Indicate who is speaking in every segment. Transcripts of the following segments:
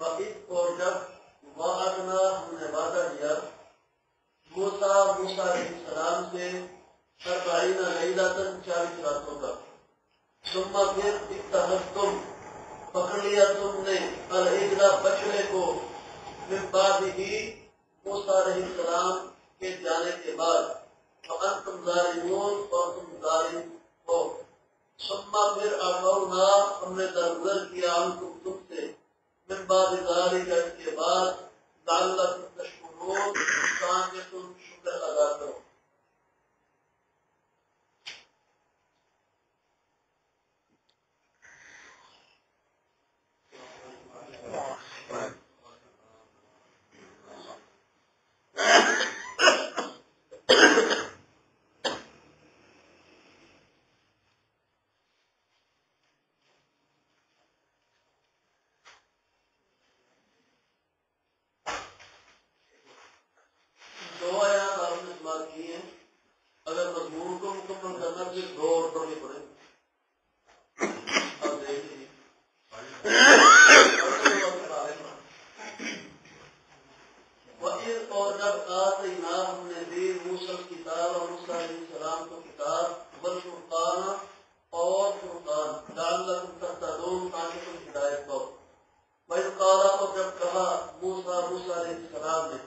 Speaker 1: اور جب وعدنا ہم نے وعدہ دیا موسیٰ علیہ السلام سے 40 لیلۃ 40 راتوں کا ثم پھر اتخذتم پکڑ لیا تم نے العجل بچڑے کو من بعدہ موسیٰ علیہ السلام کے جانے کے بعد وانتم ظالمون اور تم ظالم ہو ثم پھر عفونا ہم نے درگزر کیا عنکم تم سے من بعد ذالک اس کے بعد لعلکم تشکرون تاکہ تم شکر ادا کرو. اگر مضمون کو مکمل کرنا پھر 2 اور پڑھنے پڑے. اب دیکھیے وَإِذْ اور جب آتَيْنَا ہم نے دی موسیٰ کتاب اور موسیٰ علیہ السلام کو کتاب والفرقان اور فرقان لعلکم تهتدون تاکہ تم ہدایت پاؤ. وَإِذْ قَالَ اور جب کہا موسیٰ علیہ السلام نے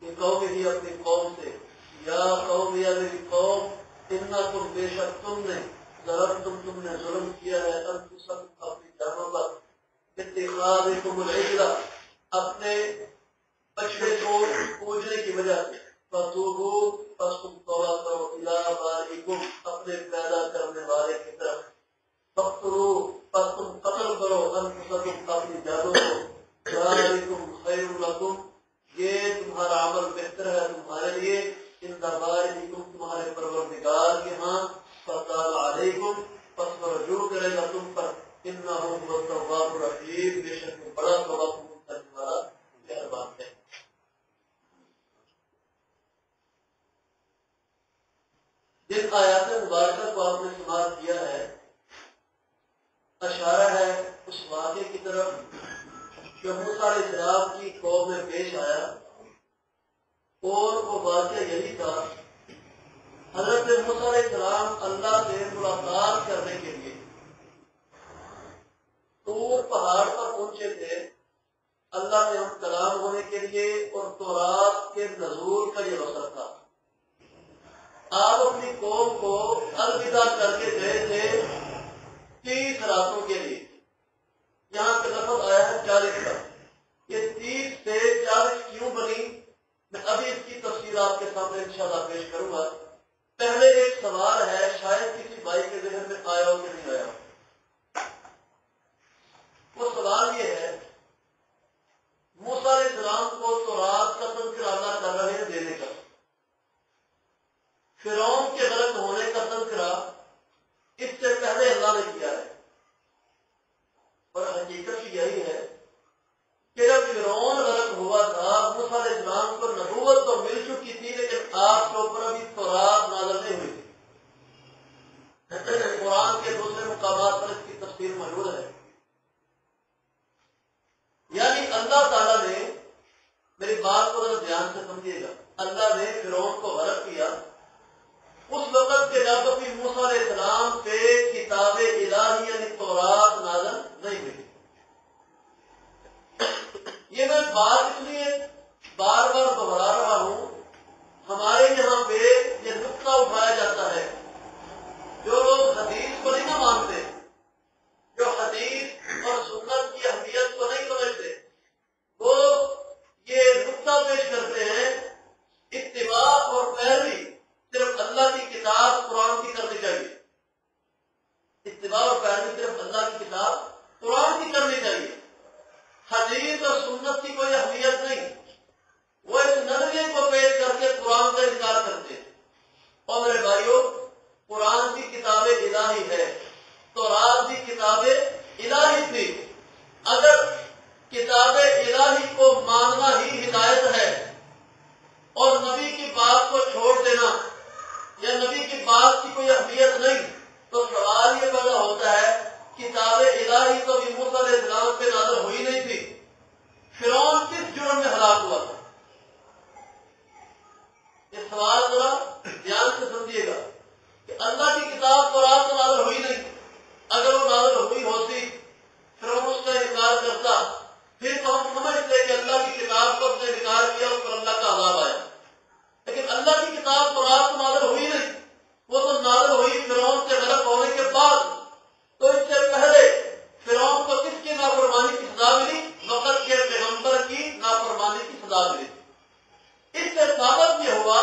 Speaker 1: کہ قوم ہی اپنی قوم سے یا قوم یا میری قوم انکم بے شک تم نے تم نے ظلم کیا ہے انفسکم اپنی جانوں پر اتخاذکم العجل اپنے بچڑے کو پوجنے کی وجہ سے فتوبوا پس تم توبہ کرو الی بارئکم اپنے پیدا کرنے والے کی طرف فاقتلوا پس تم قتل کرو انفسکم اپنی جانوں کو ذالکم خیر لکم یہ تمہارا عمل بہتر ہے تمہارے لیے عند بارئکم تمہارے پروردگار کے ہاں فتاب علیکم پس رجوع کرے گا تم پر انہ هو التواب الرحیم بے شک بڑا توبہ قبول کرنے والا مہربان ہے. جن آیات مبارکہ کو آپ نے سماعت کیا ہے اشارہ ہے اس واقعے کی طرف جو موسیٰ علیہ السلام کی قوم میں پیش آیا اور وہ واقعہ یہی تھا. حضرت موسیٰ علیہ السلام اللہ سے ملاقات کرنے کے لیے طور پہاڑ پر پہنچے تھے اللہ سے ہم کلام ہونے کے لیے اور تورات کے نزول کا یہ وقت تھا. آپ اپنی قوم کو الوداع کر کے گئے تھے 30 راتوں کے لیے. یہاں پہ لفظ آیا ہے 40 کا. یہ 30 سے 40 کیوں بنی میں ابھی اس کی تفصیل آپ کے سامنے انشاءاللہ پیش کروں گا. پہلے ایک سوال ہے شاید کسی بھائی کے ذہن میں آیا ہو کہ نہیں آیا ہو. وہ سوال یہ ہے موسیٰ علیہ السلام کو تورات کا تذکرہ اللہ کر رہے ہیں دینے کا. فرعون کے غرق ہونے کا تذکرہ اس سے پہلے اللہ نے کیا ہے اور حقیقت یہی ہے کہ جب فرعون غرق ہوا تھا موسیٰ علیہ السلام کو نبوت تو مل چکی تھی لیکن آپ کے اوپر ابھی تورات نازل نہیں ہوئی تھی. قرآن کے دوسرے مقامات پر اس کی تفسیر موجود ہے. یعنی اللہ تعالیٰ نے میری بات کو ذرا دھیان سے سمجھیے گا اللہ نے فرعون کو غرق کیا اس وقت کے جب ابھی موسیٰ علیہ السلام پہ کتاب الہی یعنی تورات نازل نہیں ہوئی. یہ میں بات اس لیے بار بار دوہرا رہا ہوں ہمارے یہاں پہ یہ نقطہ اٹھایا جاتا ہے. جو لوگ حدیث کو نہیں نہ مانتے جو حدیث اور سنت کی اہمیت کو نہیں سمجھتے وہ یہ نقطہ پیش کرتے ہیں اتباع اور پیروی صرف اللہ کی کتاب قرآن کی کرنی چاہیے. اتباع اور پیروی صرف اللہ کی کتاب قرآن کی کرنی چاہیے. حدیث اور سنت کی کوئی اہمیت نہیں. وہ اس نظریے کو پیش کر کے قرآن کا انکار کرتے ہیں. اور میرے بھائیوں بات ذرا دھیان سے سمجھیے گا کہ اللہ کی کتاب قرآن تو نازل ہوئی نہیں. اگر وہ نازل ہوئی ہوتی پھر ہم اس کا انکار کرتا، پھر تو ہم سمجھتے کہ اللہ کی کتاب کو اس نے انکار کیا، اس پر اللہ کا عذاب آیا. لیکن اللہ کی کتاب قرآن تو نازل ہوئی نہیں، وہ تو نازل ہوئی فرعون کے غرق ہونے کے بعد. تو اس سے پہلے فرعون کو کس کی نافرمانی کی سزا ملی؟ وقت کے پیغمبر کی نافرمانی کی سزا ملی. اس سے ثابت یہ ہوا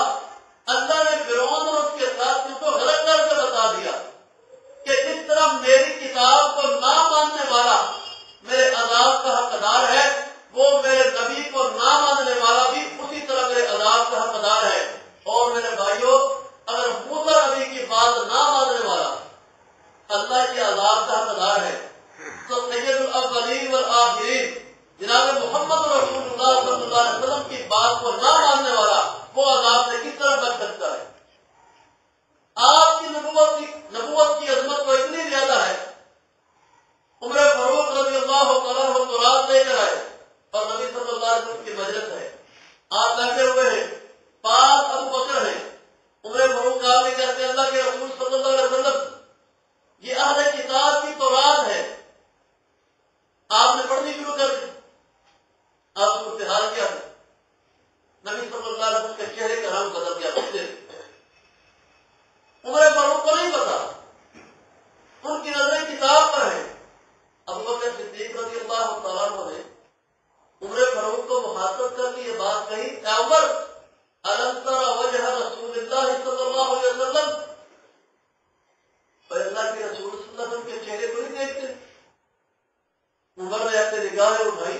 Speaker 1: اللہ نے فرعون اور اس کے ساتھ کو غلط کر کے بتا دیا کہ جس طرح میری کتاب کو نہ ماننے والا میرے عذاب کا حقدار ہے، وہ میرے نبی کو نہ ماننے والا بھی اسی طرح میرے عذاب کا حقدار ہے. اور میرے بھائیوں، اگر موسیٰ نبی کی بات نہ ماننے والا اللہ کے عذاب کا حقدار ہے تو سید الاولین والآخرین جناب محمد رسول اللہ صلی اللہ علیہ وسلم کی بات کو نہ ماننے والا وہ عذاب سے کس طرح بچ سکتا ہے؟ آپ کی نبوت کی عظمت تو اتنی زیادہ ہے، عمر فاروق رضی اللہ تعالیٰ عنہ تورات لے کر آئے اور نبی صلی اللہ علیہ وسلم کی مجلس ہے، آپ بیٹھے ہوئے ہیں، پاس ابو بکر ہیں. عمر فاروق آپ نے کہتے ہیں اللہ کے رسول صلی اللہ علیہ وسلم یہ اہل کتاب کی تورات ہے، آپ نے پڑھنی شروع کر دی. آپ کو اتحاد کیا ہے؟ نبی صلی اللہ علیہ وسلم کے چہرے کا رنگ بدل گیا. عمر فاروق کو نہیں پتا، ان کی نظریں کتاب پر ہیں. ابو بکر صدیق رضی اللہ تعالیٰ عنہ نے عمر فاروق کو مخاطب کر کے یہ بات کہی، اے عمر الم تر وجہ رسول اللہ صلی اللہ علیہ وسلم، اور اللہ کے رسول صلی اللہ علیہ وسلم کے چہرے کو نہیں دیکھتے؟ عمر نے اپنے نگاہیں اٹھائی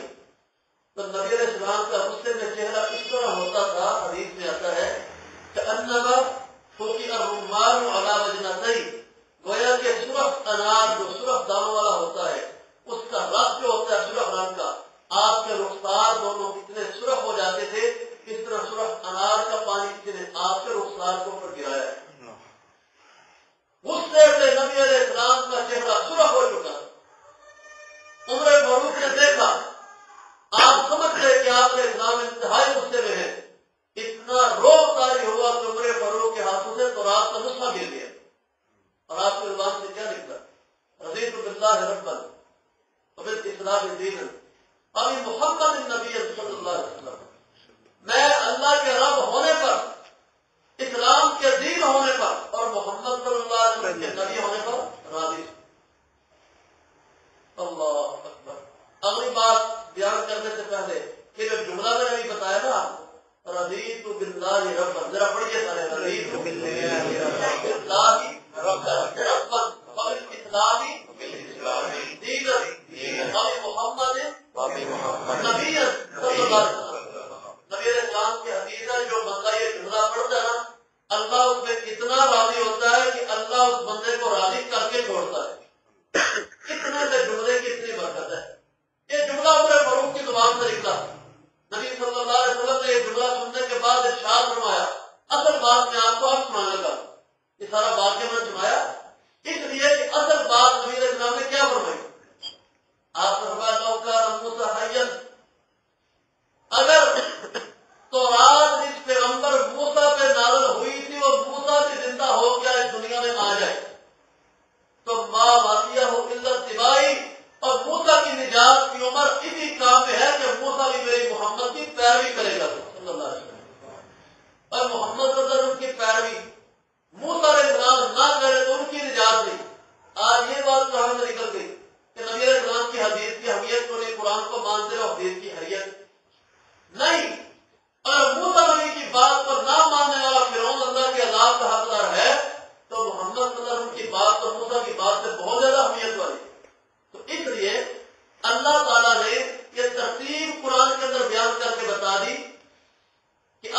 Speaker 1: تو نبی علیہ السلام کا غصے میں چہرہ اس طرح ہوتا تھا، حدیث میں آتا ہے کہ انما فقی الرمان علی وجنتین، گویا کہ سرخ انار جو سرخ دانوں والا ہوتا ہے اس کا رنگ جو ہوتا ہے سرخ رنگ کا، آپ کے رخسار دونوں اتنے سرخ ہو جاتے تھے، اس طرح سرخ انار کا پانی کسی نے آپ کے رخسار کے اوپر گرایا ہے. غصے سے نبی علیہ السلام کا چہرہ سرخ ہو چکا. عمر فاروق نے دیکھا، آپ سمجھتے کہ آپ علیہ السلام انتہائی غصے میں ہیں. اتنا روب طاری ہوا کہ عمر فاروق کے ہاتھوں سے تورات کا نسخہ گر گیا. اور آپ کے زبان سے کیا نکلا؟ رضیت باللہ ربا وبالاسلام دینا وبمحمد النبی صلی اللہ علیہ وسلم، میں اللہ کے رب ہونے پر، اسلام کے دین ہونے پر اور محمد صلی اللہ علیہ وسلم کے نبی ہونے پر راضی ہوں. اللہ اکبر. اگلی بات بیان کرنے سے پہلے کہ جو جملہ میں نے بتایا نا، رضیت باللہ ربا، ذرا پڑھیے سارے، رضیت باللہ ربا وبالاسلام دینا وبمحمد نبی صلی اللہ علیہ وسلم. نبی علیہ السلام کے حدیث ہے، جو بندہ یہ جملہ پڑھتا ہے نا، اللہ اس میں اتنا راضی ہوتا ہے کہ اللہ اس بندے کو راضی کر کے چھوڑتا ہے. اتنے سے جملے کی اتنی برکت ہے. یہ جملہ عمر فاروق کی زبان سے نکلا. نبی صلی اللہ علیہ وسلم نے یہ جملہ سننے کے بعد ارشاد فرمایا. اصل بات میں آپ کو اب سنانے لگا، یہ سارا واقعہ میں نے سنایا اس لیے کہ اصل بات نبی علیہ السلام نے کیا فرمائی. آپ نے فرمایا لو کان موسیٰ حیا، اگر تورات اس پیغمبر موسیٰ پہ نازل ہوئی تھی اور موسیٰ بھی زندہ ہو گیا اس دنیا میں آ جائے تو ماں واقعہ ہو الا اتباعی، اور موسیٰ کی نجات کی عمر اسی کام میں ہے کہ موسیٰ بھی میری محمد کی پیروی کرے گا صلی اللہ علیہ وسلم. اور محمد صلی اللہ علیہ وسلم کی پیروی موسیٰ علیہ السلام نہ کرے تو ان کی نجات نہیں. آج یہ بات کہاں سے نکل گئی کہ نبی علیہ السلام کی حدیث کی اہمیت کو نہیں، قرآن کو مانتے رہو، حدیث کی حیثیت نہیں. اگر موسیٰ نبی کی بات پر نہ ماننے والا فرعون اللہ کے عذاب کا حقدار ہے تو محمد صلی اللہ علیہ وسلم کی بات تو موسیٰ کی بات سے بہت زیادہ اہمیت والی. تو اس لیے اللہ تعالیٰ نے یہ ترتیب قرآن کے اندر بیان کر کے بتا دی کہ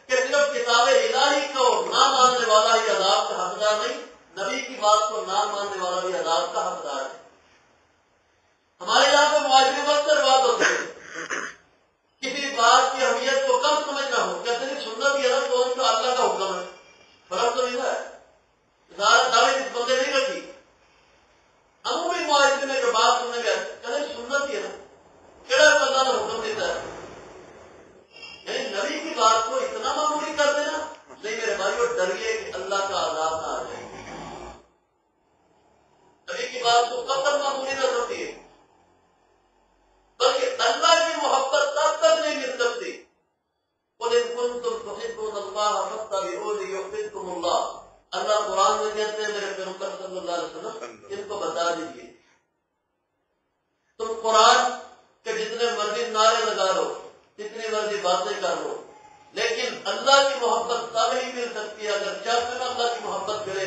Speaker 1: کہ صرف کتاب الہی کو نہ ماننے والا ہی عذاب کا حقدار نہیں، نبی کی بات کو نہ ماننے والا بھی عذاب کا حقدار ہے. ہمارے یہاں پہ معاشرے وقت سے بات ہوتی ہے، کسی بات کی اہمیت کو کم سمجھنا ہو، کہتے ہیں سنت کی حضرت تو ان کا اللہ کا حکم ہے. فرق تو نہیں ہے، زیادہ دعوے اس بندے نہیں رکھی. عمومی معاشرے میں جو بات سننے گئے کہتے سنت کی ہے نا، کہڑا اللہ کا حکم دیتا ہے، یعنی نبی کی بات کو اتنا معمولی کر دینا. ذریعے کہ اللہ کا عذاب نہ آ جائے. نبی کی بات کو قطعاً معمولی نہ سمجھیے، بلکہ اللہ کی محبت تب تک نہیں مل سکتی. قل ان کنتم تحبون اللہ فاتبعونی یحببکم اللہ. اللہ قرآن میں کہتے ہیں میرے پیغمبر صلی اللہ علیہ وسلم ان کو بتا دیجیے، تم قرآن کے جتنے مرضی نعرے لگا لو، جتنی مرضی باتیں کر لو، لیکن اللہ کی محبت تب ہی مل سکتی ہے اگر جب تک اللہ کی محبت کرے.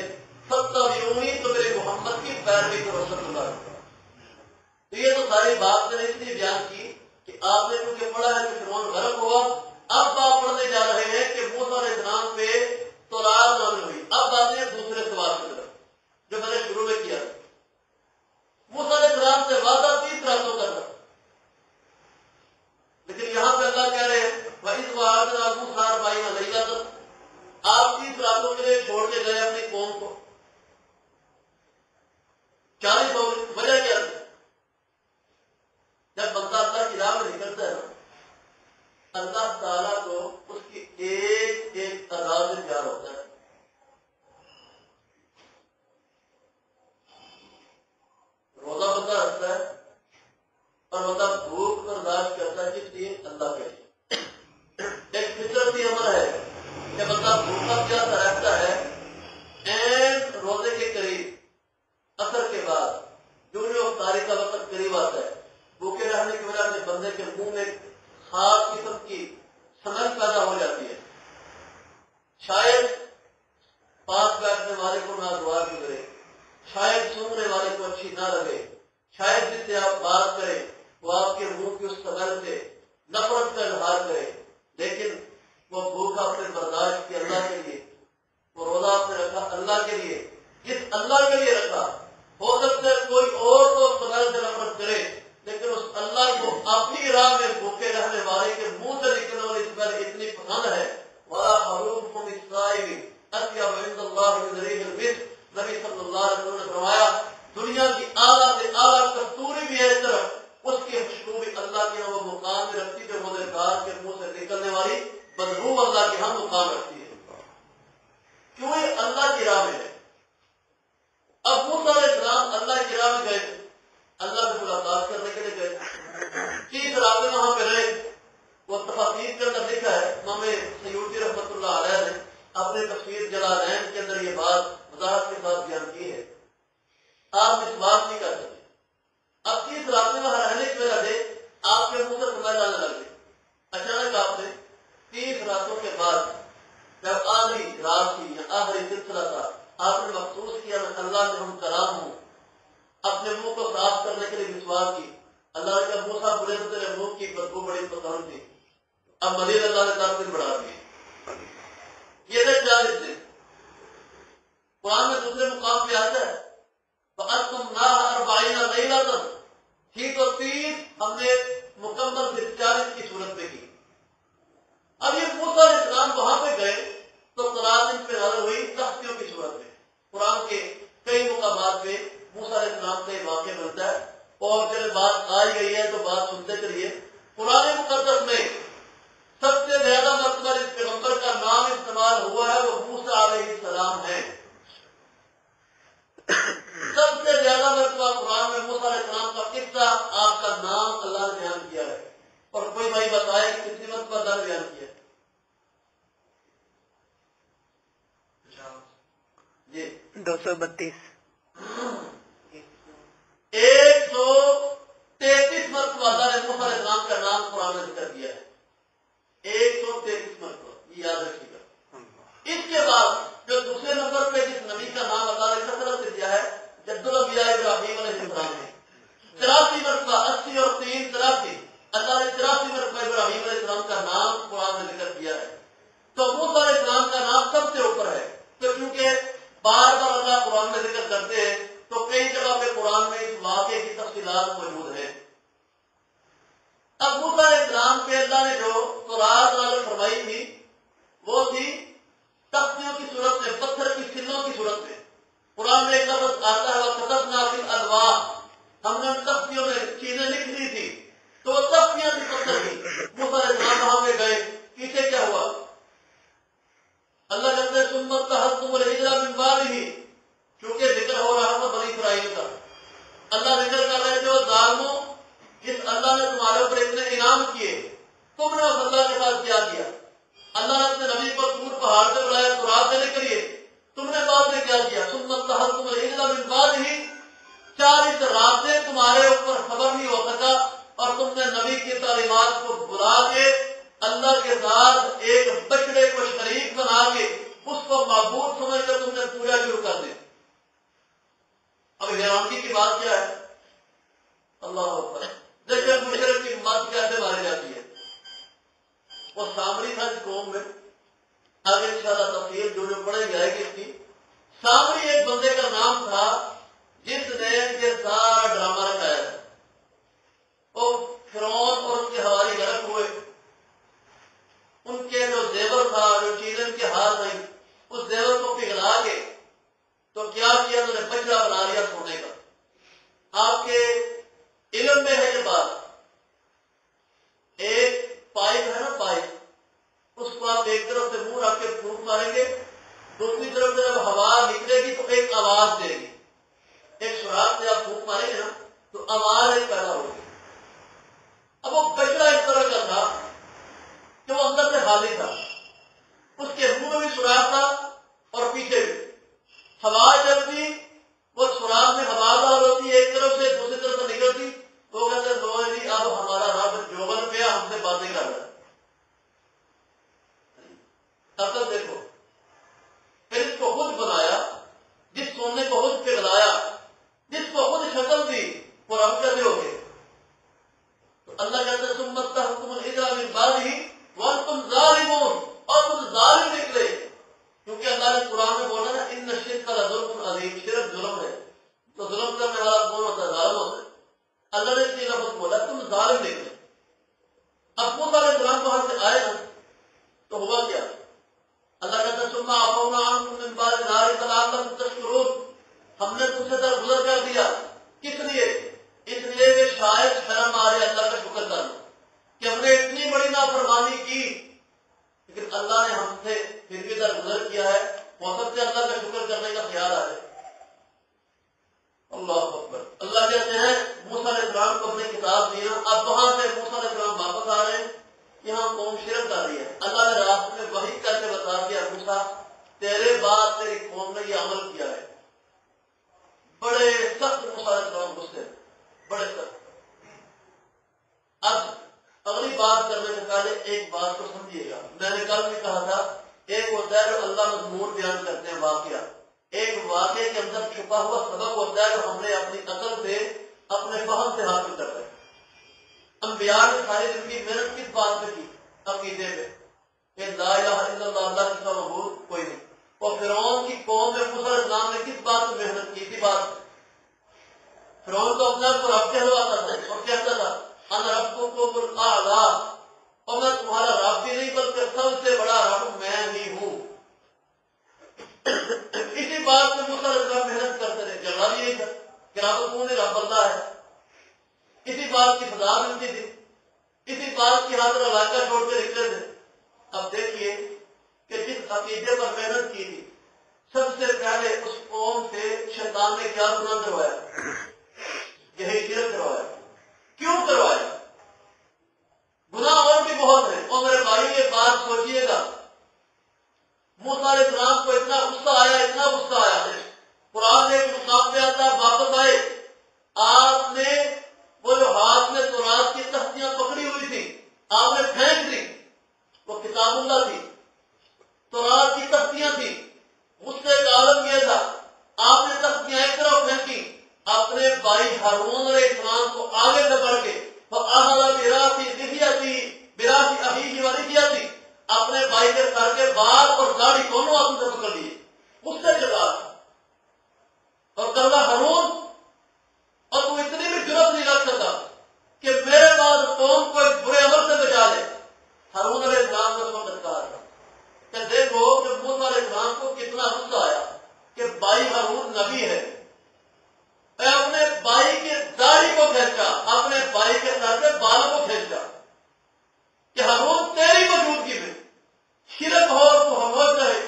Speaker 1: فاتبعونی تو میرے محمد کی پیروی کرو صلی اللہ علیہ وسلم. تو یہ تو ساری بات میں نے اس لیے بیان کی کہ آپ نے کیونکہ پڑھا ہے کہ فرعون غرق ہوا. اب بات پڑھنے جا رہے ہیں کہ موسیٰ علیہ السلام پہ تورات نازل ہوئی. اب آتے ہیں دوسرے سوال کی طرف جو میں نے شروع میں کیا. موسیٰ علیہ السلام سے وعدہ 30 راتوں کا تھا، لیکن یہاں پہ اللہ کہہ رہے ہیں وَإِذْ وَعَدْنَا مُوسَىٰ 40 لَيْلَةً. آپ 30 راتوں کے لیے چھوڑ کے گئے اپنی قوم کو. 40 ہو گئی. وجہ کیا تھی؟ جب بندہ اللہ کی راہ میں نکلتا ہے نا، اللہ تعالیٰ کو اس کی ایک ایک ادا سے پیار ہوتا ہے. روزہ بندہ رکھتا ہے اور بندہ بھوک برداشت کرتا ہے کہ دین اللہ کے لیے. ایک فطرتی عمل ہے کہ بندہ بھوکا پیاسا رہتا ہے. این روزے کے قریب اثر کے بعد جو افطاری کا وقت قریب آتا ہے، بھوکے رہنے کی وجہ سے بندے کے منہ میں خاص قسم کی سمجھ پیدا ہو جاتی ہے. شاید پاس بیٹھنے والے کو ناگوار گزرے، شاید سننے والے کو اچھی نہ لگے، شاید جس سے آپ بات کریں وہ آپ کے منہ کی اس سمجھ سے نفرت کا اظہار کرے، لیکن وہ بھوکا اپنے برداشت کی اللہ کے لیے، وہ روزہ اپنے رکھا اللہ کے لیے، جس اللہ کے لیے رکھا. ہو سکتا ہے کوئی اور تو سمجھ سے نفرت کرے، لیکن اس اللہ کو اپنی راہ میں بھوکے رہنے والے کے منہ سے نکلنے والی اس پر اتنی پسند ہے. نبی صلی اللہ علیہ وسلم نے فرمایا دنیا کی اعلیٰ سے اعلیٰ کستوری بھی ہے اس طرف، اس کی خوشبو بھی اللہ کے وہ مقام میں رکھتی جو روزگار کے منہ سے نکلنے والی بدبو اللہ کے ہم مقام رکھتی ہے. کیوں یہ اللہ کی راہ میں ہے. اب موسیٰ علیہ السلام اللہ کی راہ میں گئے، اللہ سے ملاقات کرنے کے لیے گئے. 30 راتیں وہاں پہ رہے. وہ تفاسیر کے اندر لکھا ہے، امام سیوطی رحمۃ اللہ علیہ نے اپنے تفسیر جلالین کے اندر یہ بات وضاحت کے ساتھ بیان کی ہے. آپ اس بات نہیں کر سکتے. اب 30 راتیں وہاں رہنے کی وجہ سے آپ کے منہ سے سمجھ آنے لگ گئی. اچانک آپ نے 30 راتوں کے بعد جب آخری رات تھی یا آخری سلسلہ تھا، آپ نے محسوس کیا میں اللہ میں ہم کلام ہوں. اپنے منہ کو صاف کرنے کے لیے مسواک کی. اللہ کا موسیٰ بولے تو تیرے منہ کی بدبو بڑی پسند تھی. اب مزید اللہ نے 10 دن بڑھا دیے. یہ تھے 40 دن. قرآن میں دوسرے مقام پہ آتا ہے فَأَتْمَمْنَاهَا 40 لَيْلَةً. تھی تو 30 ہم نے مکمل 40 کی صورت میں کی. اب یہ موسیٰ علیہ السلام وہاں پہ گئے تو قرآن ان پہ نازل ہوئی تختیوں کی صورت میں. قرآن کے کئی مقامات پہ موسیٰ علیہ السلام کا یہ واقعہ ملتا ہے. اور جب بات آئی گئی ہے تو بات سنتے چلیے. قرآن مقدس میں سب سے زیادہ مرتبہ اس پیغمبر کا نام استعمال ہوا ہے وہ موسیٰ علیہ السلام ہے. سب سے زیادہ مرتبہ قرآن میں موسیٰ علیہ السلام کا قصہ آپ کا نام اللہ نے بیان کیا ہے. اور کوئی بھائی بتائے کہ کتنی مرتبہ اللہ نے بیان کیا جی
Speaker 2: 232.
Speaker 1: 133 مرتبہ اللہ نے موسیٰ علیہ السلام کا نام قرآن میں ذکر کیا ہے. 133 مرتبہ، یہ یاد رکھیے گا. اس کے بعد جو دوسرے نمبر پہ جس نبی کا نام اللہ نے کثرت سے دیا ہے جد الانبیاء ابراہیم علیہ السلام ہے. 83 مرتبہ، 80 اور 3 83 اللہ نے 83 مرتبہ ابراہیم علیہ السلام کا نام قرآن میں ذکر کیا ہے. تو موسیٰ علیہ السلام کا نام سب سے اوپر ہے. تو کیونکہ بار بار اللہ قرآن میں ذکر کرتے ہیں تو کئی جگہ پہ قرآن میں اس واقعے کی تفصیلات موجود ہیں. اب موسیٰ علیہ السلام پہ اللہ نے جو تورات نازل فرمائی تھی وہ تھی تختیوں کی صورت میں، پتھر کی سلوں کی صورت میں. قرآن میں ایک لفظ آتا ہے وَكَتَبْنَا فِي الْأَلْوَاحِ، ہم نے تختیوں میں چیزیں لکھ دی تھی. تو وہ تختیاں تھی پتھر کی. موسیٰ علیہ السلام وہاں پہ گئے، پیچھے کیا ہوا؟ اللہ جل کرتے ہیں ثم اتخذتم العجل من بعده، چونکہ ذکر ہو رہا تھا بنی اسرائیل کا، اللہ ذکر کر رہے جو ظالموں، جس اللہ نے تمہارے اوپر اتنے انعام کیے، تم نے اللہ کے پاس کیا کیا؟ اللہ نے اپنے نبی کو طور پہاڑ سے بلایا سراغ دینے کے لیے، تم نے بعد میں کیا کیا؟ ثم اتخذتم العجل من بعده، 40 راتیں تمہارے اوپر خبر نہیں ہو سکا اور تم نے نبی کی تعلیمات کو بلا کے اللہ کے ساتھ ایک بچڑے کو شریک بنا کے اس کو معبود سمجھ کر تم نے پوجا شروع کر دی۔ اب حیرانگی کی بات کیا ہے؟ اللہ اکبر، دیکھیں مشرک کی مت کیسے ماری جاتی ہے۔ وہ سامری تھا اس قوم میں، آگے انشاءاللہ تفصیل جو پڑھے جائے گی اس کی۔ سامری ایک بندے کا نام تھا جس نے یہ سارا ڈرامہ رکھایا تھا۔ وہ فرعون اور اس کے حواری غرق ہوئے، ان کے جو زیور تھا، جو چیزیں ان کے ہاتھ رہی، اس زیور کو پگھلا کے تو کیا کیا، انہوں نے بچڑا بنا لیا سونے کا۔ آپ کے علم میں ہے یہ بات، ایک پائپ ہے نا، پائپ، اس کو آپ ایک طرف سے منہ رکھ کے پھونک ماریں گے، دوسری طرف سے جب ہوا نکلے گی تو ایک آواز دے گی۔ ایک سوراخ سے آپ پھونک ماریں گے نا تو آواز ایک پیدا ہوگی۔ اب وہ بچڑا اس طرح کا تھا کہ وہ اندر سے خالی تھا، اس کے منہ میں بھی سوراخ تھا اور پیچھے بھی ہوا چلتی، وہ سوراخ میں ہوا دار ہوتی، ایک طرف سے دوسری طرف سے نکلتی، تو کہتے ہیں جی اب ہمارا رب جوبن پہ ہم سے باتیں کر رہا ہے۔ اصل دیکھو، پھر اس کو خود بنایا، جس سونے کو خود پگھلایا، جس کو خود شکل دی، وہ رب کیسے ہو گئے؟ تو اللہ کہتے ہیں ثم اتخذتم العجل من بعده وانتم ظالمون، اور تم ظالم نکلے، کیونکہ اللہ نے قرآن میں بولا نا ان الشرک لظلم عظیم، شرک ظلم ہے، تو ظلم کرنے والا کون ہوتا ہے؟ ظالم ہوتا ہے۔ اللہ نے اس لفظ بولا تم ظالم نکلے۔ اب موسیٰ علیہ السلام وہاں سے آئے نا تو ہوا کیا؟ اللہ کہتا ہے ثم عفونا عنکم من بعد ذلک لعلکم تشکرون، ہم نے تم سے درگزر کر دیا، کس لیے؟ اس لیے کہ شاید شرم آ رہے اللہ کا شکر کرنا کہ ہم نے اتنی بڑی نافرمانی کی، لیکن اللہ نے ہم سے پھر بھی درگزر کیا ہے، ہو سکتا ہے اللہ کا شکر کرنے کا خیال آ جائے۔ اللہ اکبر۔ اللہ کہتے ہیں موسیٰ علیہ السلام کو اپنی کتاب دیا، اب وہاں سے موسیٰ علیہ السلام واپس آ رہے ہیں، یہاں قوم شرک کر رہی ہے۔ اللہ نے راستے میں وحی کر کے بتا دیا موسیٰ تیرے بعد تیری قوم نے یہ عمل کیا ہے۔ بڑے سخت موسیٰ علیہ السلام غصے، بڑے سخت۔ اب اگلی بات کرنے سے پہلے ایک بات کو سمجھیے گا، میں نے کل بھی کہا تھا ایک ہوتا ہے جو اللہ مضمون بیان کرتے ہیں واقعہ، ایک واقعے کے اندر چھپا ہوا سبق ہوتا ہے جو ہم نے اپنی عقل سے اپنے فہم سے حاصل کرتے ہیں۔ انبیاء نے ساری زندگی محنت کس بات پہ کی؟ عقیدے پہ کہ لا الہ الا اللہ، اللہ کی سوا معبود کوئی نہیں۔ اور فرعون کی قوم میں موسیٰ علیہ السلام نے کس بات پہ محنت کی تھی؟ بات فرعون تو اپنے آپ کو رب کہلواتا تھا اور کہتا تھا انا ربکم الاعلی، اور میں تمہارا رب بھی نہیں بلکہ سب سے بڑا رب میں ہی ہوں۔ اسی بات پہ موسیٰ علیہ السلام محنت کرتے رہے، جھگڑا بھی یہی تھا کہ رب کون ہے؟ رب اللہ ہے۔ اسی بات کی فضا ملتی تھی، اسی بات کی خاطر علاقہ چھوڑ کے نکلے تھے۔ اب دیکھیے کہ جس عقیدے پر محنت کی تھی، سب سے پہلے اس قوم سے شیطان نے کیا گناہ کروایا؟ یہی شرک کروایا۔ کیوں کروایا؟ گناہ اور بھی بہت ہیں، اور میرے بھائی یہ بات سوچیے گا، موسیٰ علیہ السلام کو اتنا غصہ آیا، اتنا غصہ آیا، قرآن نے ایک مقام پہ آتا ہے واپس آئے، آپ نے وہ جو ہاتھ میں تورات کی تختیاں پکڑی ہوئی تھی آپ نے پھینک دی، وہ کتاب اللہ تھی، تورات کی تختیاں تھی، غصے کا عالم یہ تھا، آپ نے تختیاں ایک طرف پھینکی، اپنے بھائی ہارون علیہ السلام کو آگے سے بڑھ کے فَأَخَذَ بِرَأْسِ أَخِيهِ وَلِحِيَتِهِ، اپنے بھائی کے سر کے بال اور داڑھی دونوں ہاتھوں سے پکڑ لیے، غصے کے بعد، اور کہا ہارون اور تو اتنی بھی جرأت نہیں رکھ سکتا کہ میرے بعد قوم کو ایک برے عمل سے بچا لے۔ ہارون علیہ السلام نے اس وقت کہا کہ دیکھو کہ موسیٰ علیہ السلام کو کتنا غصہ آیا کہ بھائی ہارون نبی ہے، اپنے بھائی کی داڑھی کو کھینچا، اپنے بھائی کے سر کے بال کو کھینچا کہ ہارون تیری موجودگی میں شرک ہو تو ہم ہو جائے،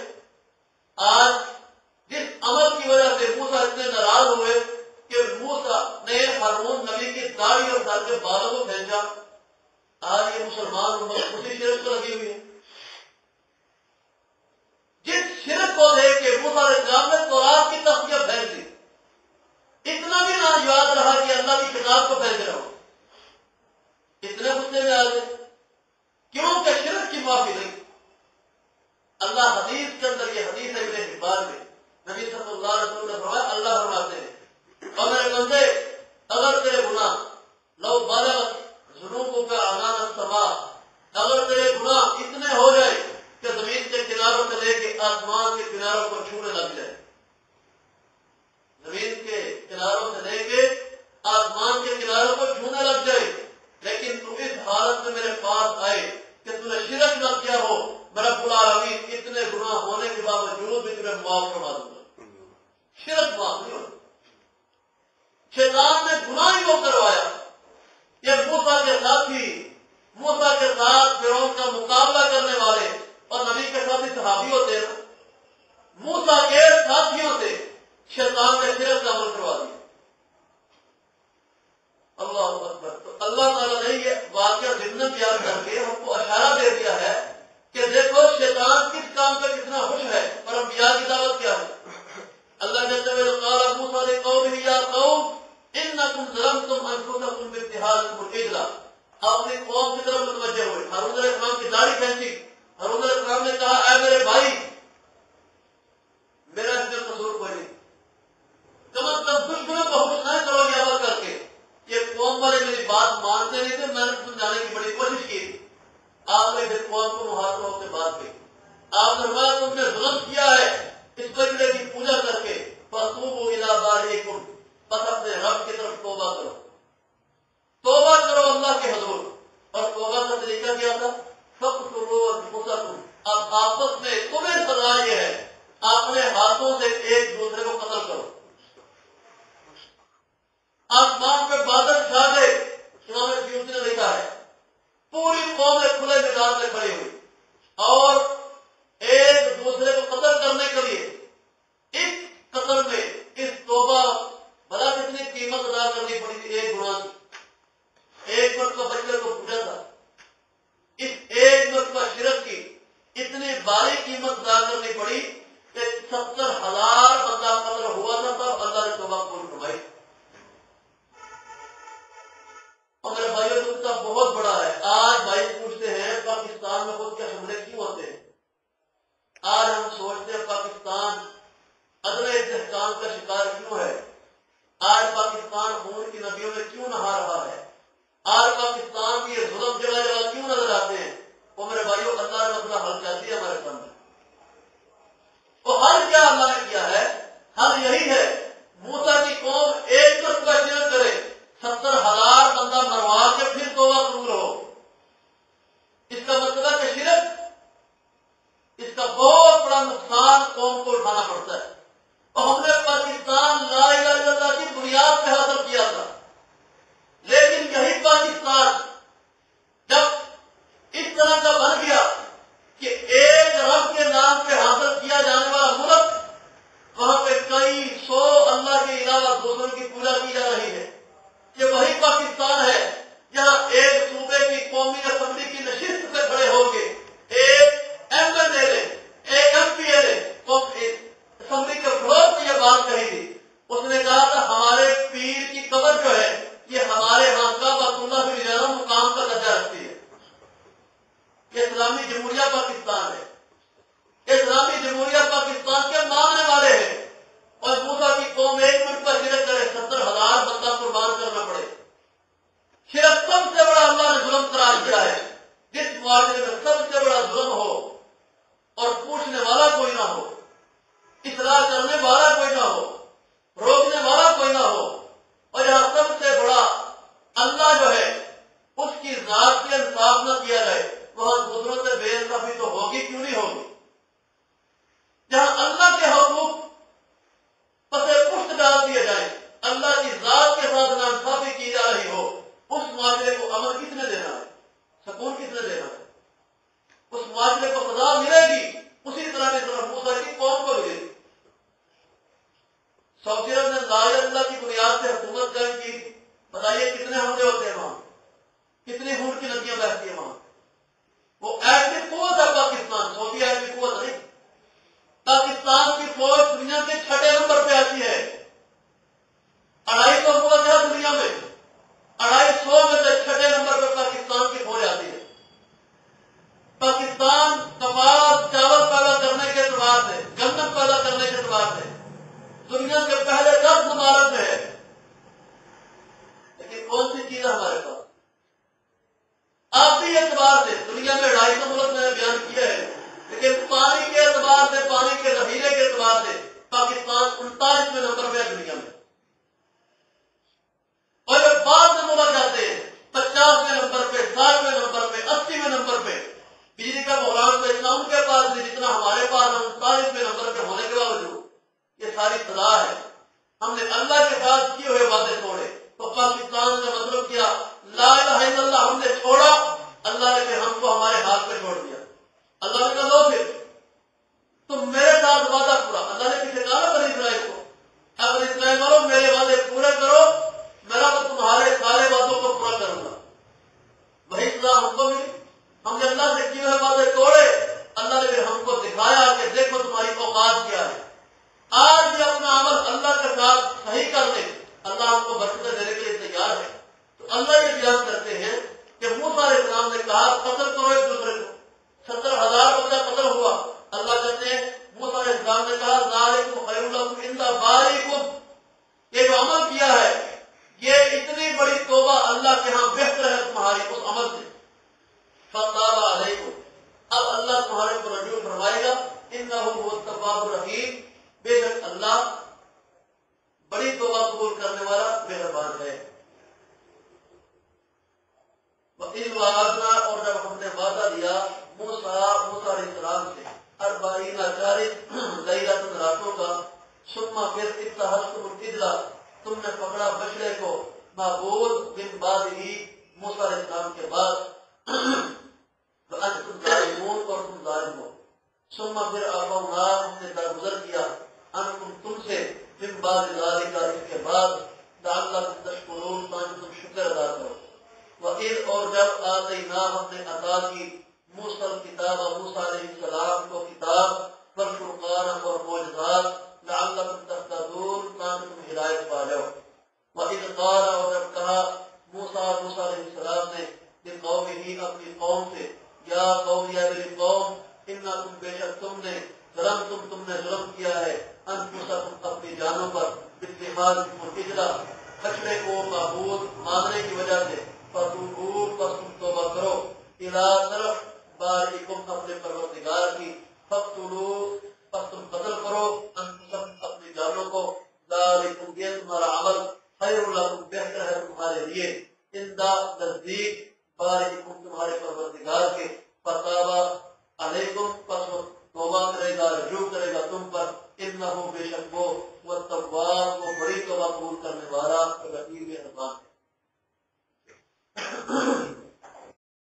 Speaker 1: کے بالوں کو پھینچا. آج یہ مسلمان امت اسی شرک کو لگی ہوئی ہے. جس شرک کو دیکھ کے موسیٰ علیہ السلام نے تورات کی تخلیق پھینک دی. اتنا بھی نہ یاد رہا کہ اللہ کی کتاب کو پھینک رہا ہوں. اتنے غصے میں آ گئے کیوں کہ شرک کی معافی نہیں. اللہ حدیث کے اندر یہ حدیث ہے ابن حبان میں نبی صلی اللہ علیہ وسلم نے فرمایا اللہ فرماتے ہیں اور میرے بندے اگر تیرے گناہ لو بلغت ذنوبک عنان السماء اگر تیرے گناہ اتنے ہو جائے کہ زمین کے کناروں سے لے کے آسمان کے کناروں پر چھونے لگ جائے. زمین کے کناروں سے لے کے آسمان کے کناروں پر چھونے لگ جائے لیکن تو اس حالت میں میرے پاس آئے کہ تو نے شرک نہ کیا ہو میں رب العالمین اتنے گناہ ہونے کے باوجود بھی تمہیں معاف کروا دوں گا. شرک معاف نہیں ہوتا. شیطان نے گناہ ہی وہ کروایا. یہ موسیٰ کے ساتھی موسیٰ کے ساتھ فرعون کا مقابلہ کرنے والے اور نبی کے ساتھی صحابی ہوتے ہیں. موسیٰ کے ساتھیوں سے شیطان نے شرک کا عمل کروا دیا. اللہ اکبر. تو اللہ تعالیٰ نے یہ واقعہ ضمن بیان کر کے ہم کو اشارہ دے دیا ہے کہ دیکھو شیطان کس کام کا کتنا خوش ہے اور انبیاء کی دعوت کیا ہے. اللہ کہتے ہوئے قال موسیٰ لقومہ یا قوم انکم ظلمتم انفسکم باتخاذکم العجل. اپنی قوم کی طرف متوجہ ہوئے. ہارون علیہ السلام کی داڑھی کھینچی. ہارون علیہ السلام نے کہا اے میرے بھائی میرا اس میں قصور کوئی نہیں. کم از کم دشمنوں کو خوش نہ کرو یہ عمل کر کے. یہ قوم والے میری بات مانتے نہیں تھے. میں نے سمجھانے کی بڑی کوشش کی. آپ نے پھر قوم کو محاوروں سے بات کی. آپ نے فرمایا تم نے ظلم کیا ہے اس بچڑے کی پوجا کر کے. فتوبوا الی بارئکم بس اپنے رب کی طرف توبہ کرو. توبہ کرو اللہ کے حضور. اور توبہ کا طریقہ کیا تھا؟ فاقتلوا انفسکم. اب آپس میں تمہیں سزا یہ ہے اپنے ہاتھوں سے ایک دوسرے کو قتل کرو. آسمان پہ بادل چھا گئے. امام سیوطی نے لکھا ہے پوری قوم کھلے میدان میں کھڑی ہوئی اور ایک دوسرے کو قتل کرنے کے لیے اس قتل میں اس توبہ بھلا کتنی قیمت ادا کرنی پڑی تھی. ایک گناہ کی ایک مرتبہ بچے کو پوچھا تھا. اس ایک مرتبہ شرک کی اتنی باری قیمت ادا کرنی پڑی کہ 70,000 بندہ قتل ہوا تھا تب اللہ نے توبہ قبول فرمائی. اور میرے بھائیوں کو کتاب بہت بڑا ہے. آج بھائی پوچھتے ہیں پاکستان میں خود کے حملے کیوں ہوتے ہیں. آج ہم سوچتے ہیں پاکستان عدم استحکام کا شکار کیوں ہے. آج پاکستان خون کی ندیوں میں کیوں نہا رہا ہے. آج پاکستان کی یہ ظلم جگہ جگہ کیوں نظر آتے ہیں. وہ میرے بھائیوں اللہ نے مسئلہ حل کر دیا ہمارے سامنے. وہ حل کیا اللہ نے کیا ہے؟ حل یہی ہے موسیٰ کی قوم ایک مرتبہ شرک کرے 70,000 بندہ مروا کے پھر توبہ قبول ہو. اس کا مطلب ہے کہ شرک اس کا بہت بڑا نقصان قوم کو اٹھانا پڑتا ہے. اور ہم نے پاکستان لا الہ الا اللہ کی بنیاد پہ حاصل کیا تھا. لیکن یہی پاکستان جب اس طرح کا بن گیا کہ ایک رب کے نام پہ حاصل کیا جانے والا ملک وہاں پہ کئی سو اللہ کے علاوہ دوسروں کی پوجا کی جا رہی ہے. یہ وہی پاکستان ہے جہاں ایک صوبے کی قومی اسمبلی کی نشست پہ کھڑے ہو کے ایک ایم ایل اے ایک M P L A assembly کے فروغ میں یہ بات کہی تھی. اس نے کہا تھا ہمارے پیر کی قبر جو ہے یہ ہمارے ہاں کا بیت اللہ بھی زیادہ مقام کا درجہ رکھتی ہے. یہ اسلامی جمہوریہ پاکستان ہے. اسلامی جمہوریہ پاکستان کے ماننے والے ہیں اور موسیٰ کی قوم ایک منٹ پر شرک کرے 70,000 بندہ قربان کرنا پڑے. شرک سب سے بڑا اللہ نے ظلم قرار دیا ہے. جس معاشرے میں سب سے بڑا ظلم ہو اور پوچھنے والا کوئی نہ ہو فوج دنیا کے 6 نمبر پہ آتی ہے، 250 ملک ہے دنیا میں، 250 میں سے 6 نمبر پہ پاکستان کی فوج آتی ہے۔ پاکستان کپاس چاول پیدا کرنے کے اعتبار سے، گندم پیدا کرنے کے اعتبار سے دنیا کے پہلے 10 ممالک میں ہے، لیکن کون سی چیز ہے ہمارے پاس؟ آبی اعتبار سے دنیا میں 250 ملک میں نے بیان کیا ہے، لیکن پانی کے اعتبار سے، پانی کے ذخیرے کے اعتبار سے پاکستان 39ویں نمبر پہ ہے دنیا میں۔ اور جب بعد میں ملک جاتے ہیں 50ویں نمبر پہ، 60ویں نمبر پہ، 80ویں نمبر پہ، بجلی کا بحران تو اتنا ان کے پاس نہیں جتنا ہمارے پاس ہے 39ویں نمبر پہ ہونے کے باوجود۔ یہ ساری سزا ہے، ہم نے اللہ کے ساتھ کیے ہوئے وعدے توڑے، تو پاکستان نے مطلب کیا لا الہ الا اللہ ہم نے چھوڑا، اللہ نے پھر ہم کو ہمارے ہاتھ پہ چھوڑ دیا۔ اللہ نے کہا لو پھر تم میرے ساتھ وعدہ پورا، اللہ نے پیچھے کہا نا بنی اسرائیل کو، اب بنی اسرائیل والوں میرے وعدے پورے کرو، میرا تو تمہارے سارے وعدوں کو پورا کروں گا۔ وہی سزا ہم کو ملی، ہم نے اللہ سے کیے ہوئے وعدے توڑے، اللہ نے پھر ہم کو دکھایا کہ دیکھو تمہاری اوقات کیا ہے۔ آج بھی اپنا عمل اللہ کے ساتھ صحیح کر دیں، اللہ ہم کو برکتیں دینے کے لیے تیار ہے۔ تو اللہ یہ بیان کرتے ہیں کہ موسیٰ علیہ السلام نے کہا قتل کرو ایک دوسرے کو، 70,000 بندہ قتل ہوا۔ اللہ کہتے ہیں موسیٰ علیہ السلام نے کہا ذالکم خیر لکم عند بارئکم، یہ جو عمل کیا ہے یہ اتنی بڑی توبہ اللہ کے ہاں بہتر ہے تمہاری اس عمل سے۔ فتاب علیکم، اب اللہ تمہارے کو رجوع فرمائے گا، انہ هو التواب الرحیم، بے شک اللہ بڑی توبہ قبول کرنے والا مہربان ہے۔ وَإِذْ وَعَدْنَا، اور جب ہم نے وعدہ دیا موسیٰ علیہ السلام سے 40 لیلۃ راتوں کا، ثم پھر اتخذتم العجل، تم نے پکڑا بچڑے کو، معبود من بعدہ، موسیٰ علیہ السلام کے بعد، وَأَنْتُمْ ظَالِمُونَ، اور تم ظالم ہو۔ ثم پھر عفونا، ہم نے درگزر کیا، عنکم تم سے، من بعد ذلک، اس کے بعد، لعلکم تشکرون، تاکہ تم شکر ادا کرو۔ وَإِذْ، اور جب آتینا، ہم نے عطا کی، موسیٰ الکتاب، موسیٰ علیہ السلام کو کتاب، والفرقان، اور معجزات، لعلکم تهتدون، تاکہ تم ہدایت پا جاؤ۔ وَإِذْ قَالَ، اور جب کہا موسیٰ علیہ السلام نے لقومہ، اپنی قوم سے، یا قوم، یا میری قوم، انکم، بے شک تم نے ظلم کیا ہے، انفسکم، اپنی جانوں پر، باتخاذکم العجل، بچڑے کو معبود ماننے کی وجہ سے، فتوبوا، پس تم توبہ کرو، الی، طرف، بارئکم، اپنے پروردگار کی، فاقتلوا، پس تم قتل کرو، انفسکم، اپنی جانوں کو، ذالکم، یہ تمہارا عمل، خیر لکم، بہتر ہے تمہارے لیے، عند، نزدیک، بارئکم، تمہارے پروردگار کے،